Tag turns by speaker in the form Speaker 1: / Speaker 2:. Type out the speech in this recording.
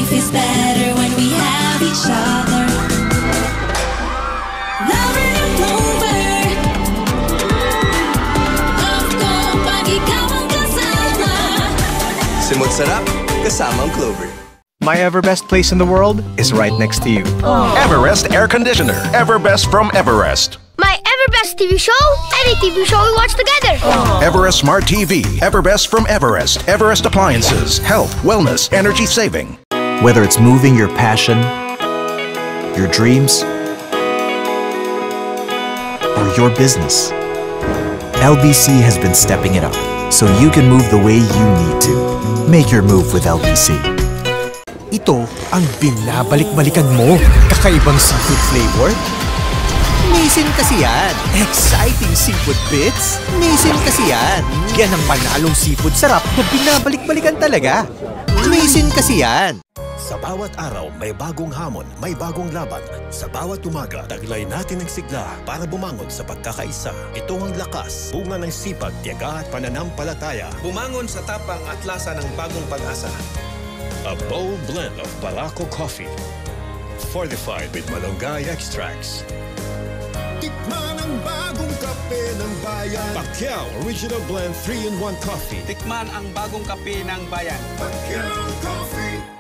Speaker 1: life is better when we have each other. Lover ng Clover, love ko pag ikaw ang kasama.
Speaker 2: Simot sarap, kasama ang Clover.
Speaker 3: My Everbest place in the world is right next to you.
Speaker 4: Everest Air Conditioner. Everbest from Everest.
Speaker 5: My Everbest TV show? Any TV show we watch together.
Speaker 4: Everest Smart TV. Everbest from Everest. Everest Appliances. Health, wellness, energy saving.
Speaker 6: Whether it's moving your passion, your dreams, or your business, LBC has been stepping it up so you can move the way you need to. Make your move with LBC.
Speaker 7: Ito ang binabalik-balikan mo. Kakaibang seafood flavor? Nissin kasi yan. Exciting seafood bits? Nissin kasi yan. Yan ang panalong seafood sarap na binabalik-balikan talaga. Nissin kasi yan.
Speaker 8: Sa bawat araw, may bagong hamon, may bagong laban. Sa bawat umaga, taglay natin ang sigla para bumangon sa pagkakaisa. Ito ang lakas, bunga ng sipag, tiyaga at pananampalataya.
Speaker 2: Bumangon sa tapang at lasa ng bagong pag-asa.
Speaker 8: A bold blend of Balaco coffee, fortified with malunggay extracts. Tikman ang bagong kape ng bayan. Pacquiao Original Blend 3-in-1 Coffee.
Speaker 2: Tikman ang bagong kape ng bayan.
Speaker 8: Pacquiao Coffee.